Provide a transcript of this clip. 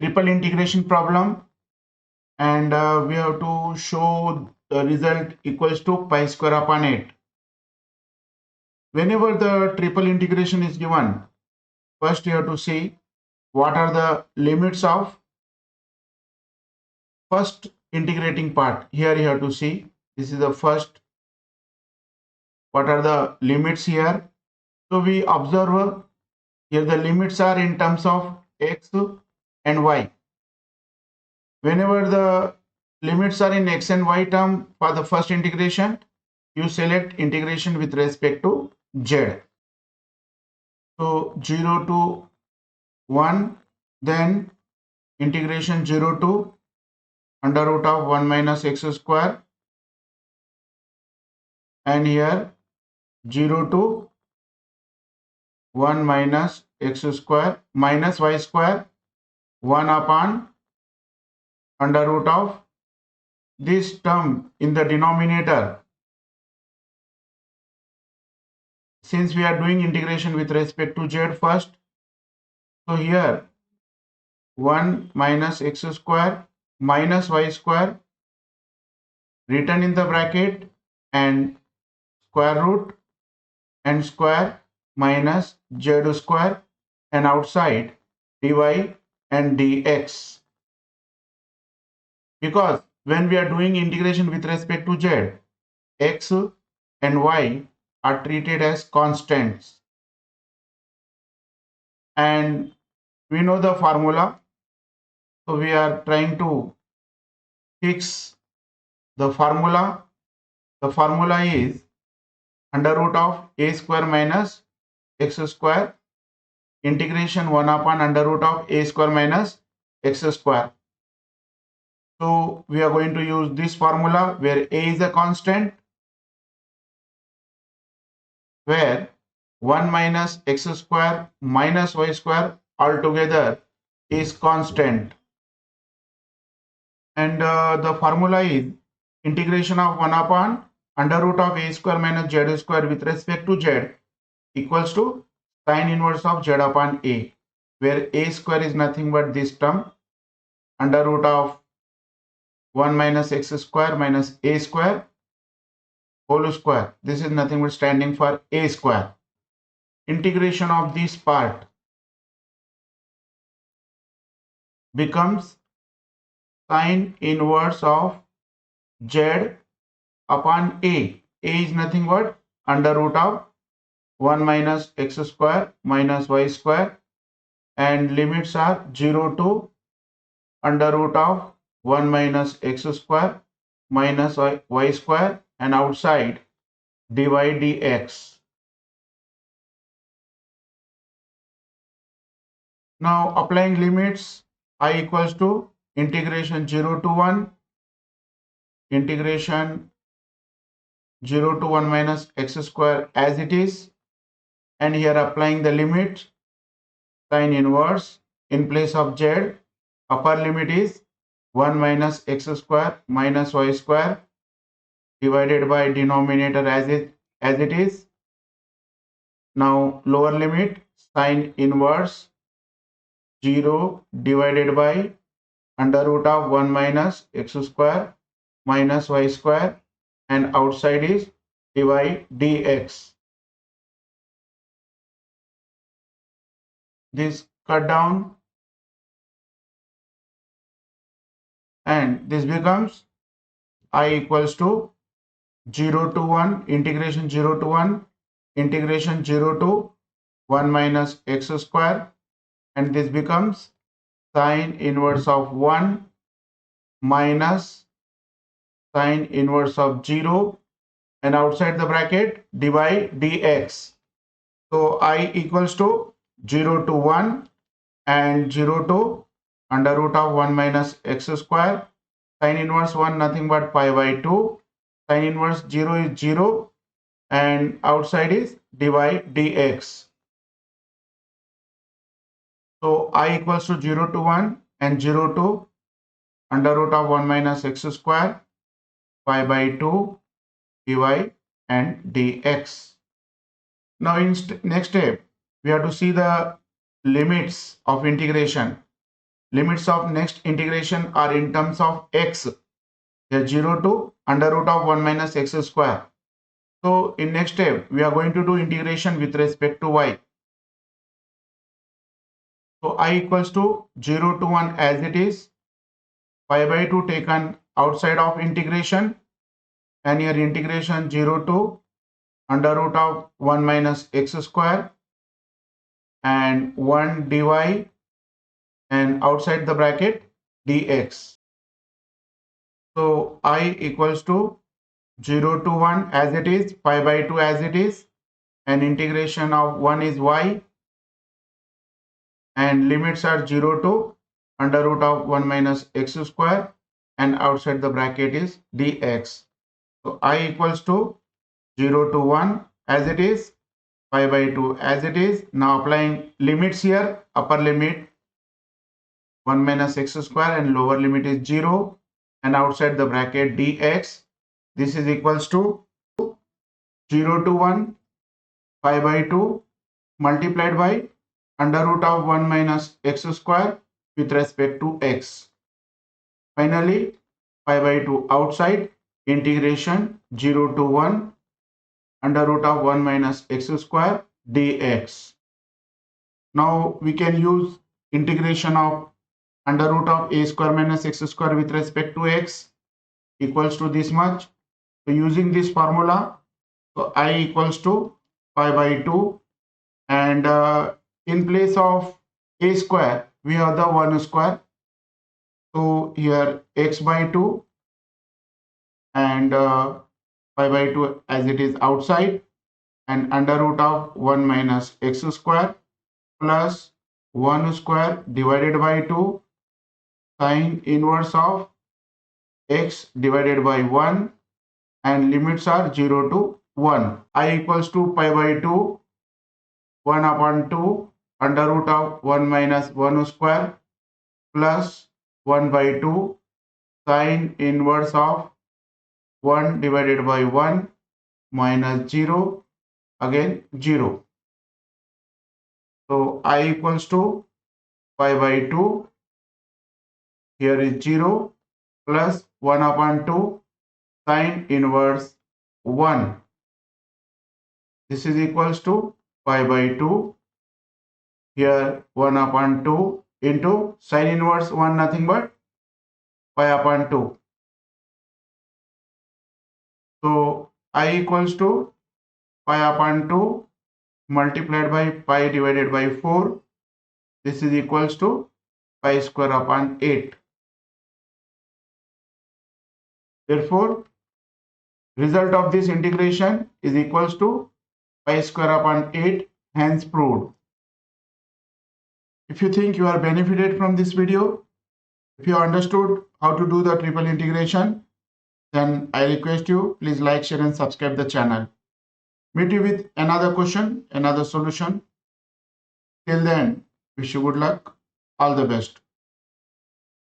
triple integration problem, and we have to show the result equals to pi square upon 8. Whenever the triple integration is given, first you have to see what are the limits of first integrating part. Here you have to see this is the first. What are the limits here? So we observe here the limits are in terms of x and y. Whenever the limits are in x and y term for the first integration, you select integration with respect to z. So 0 to 1, then integration 0 to under root of 1 minus x square, and here 0 to 1 minus x square minus y square 1 upon under root of this term in the denominator. Since we are doing integration with respect to z first, so here 1 minus x square minus y square written in the bracket and square root and square minus z square and outside dy and dx. Because when we are doing integration with respect to z, x and y are treated as constants, and we know the formula, so we are trying to fix the formula. The formula is under root of a square minus x square integration 1 upon under root of a square minus x square. So we are going to use this formula where a is a constant, where 1 minus x square minus y square altogether is constant, and the formula is integration of 1 upon under root of a square minus z square with respect to z equals to sine inverse of z upon a, where a square is nothing but this term under root of 1 minus x square minus a square whole square. This is nothing but standing for a square. Integration of this part becomes sine inverse of z upon a. A is nothing but under root of 1 minus x square minus y square, and limits are 0 to under root of 1 minus x square minus y square and outside dy dx. Now applying limits, I equals to integration 0 to 1, integration 0 to 1 minus x square as it is, and here applying the limit sine inverse in place of z. Upper limit is 1 minus x square minus y square divided by denominator as it is. Now lower limit sine inverse 0 divided by under root of 1 minus x square minus y square, and outside is dy dx. This cut down and this becomes I equals to 0 to 1 integration 0 to 1 integration 0 to 1 minus x square, and this becomes sine inverse of 1 minus sine inverse of 0 and outside the bracket dy dx. So I equals to 0 to 1 and 0 to under root of 1 minus x square, sine inverse 1 nothing but pi by 2, sine inverse 0 is 0 and outside is dy dx. So I equals to 0 to 1 and 0 to under root of 1 minus x square pi by 2 dy and dx. Now in next step we have to see the limits of integration. limits of next integration are in terms of x. Here 0 to under root of 1 minus x square. So in next step, we are going to do integration with respect to y. So I equals to 0 to 1 as it is, pi by 2 taken outside of integration, and here integration 0 to under root of 1 minus x square and 1 dy and outside the bracket dx. So I equals to 0 to 1 as it is, pi by 2 as it is, and integration of 1 is y, and limits are 0 to under root of 1 minus x square and outside the bracket is dx. So I equals to 0 to 1 as it is, pi by 2 as it is. Now applying limits here, upper limit 1 minus x square and lower limit is 0, and outside the bracket dx. This is equals to 0 to 1 pi by 2 multiplied by under root of 1 minus x square with respect to x. Finally, pi by 2 outside, integration 0 to 1 under root of 1 minus x square dx. Now we can use integration of under root of a square minus x square with respect to x equals to this much. So using this formula, so I equals to pi by 2, and in place of a square we have the 1 square. So here x by 2 and pi by 2 as it is outside, and under root of 1 minus x square plus 1 square divided by 2 sine inverse of x divided by 1, and limits are 0 to 1. I equals to pi by 2 1 upon 2 under root of 1 minus 1 square plus 1 by 2 sine inverse of 1 divided by 1 minus 0, again 0. So I equals to pi by 2, here is 0 plus 1 upon 2 sine inverse 1. This is equals to pi by 2, here 1 upon 2 into sine inverse 1, nothing but pi upon 2. So I equals to pi upon 2 multiplied by pi divided by 4. This is equals to pi square upon 8. Therefore, result of this integration is equals to pi square upon 8, hence proved. If you think you are benefited from this video, if you understood how to do the triple integration, then I request you please like, share and subscribe the channel. Meet you with another question, another solution. Till then, wish you good luck. All the best.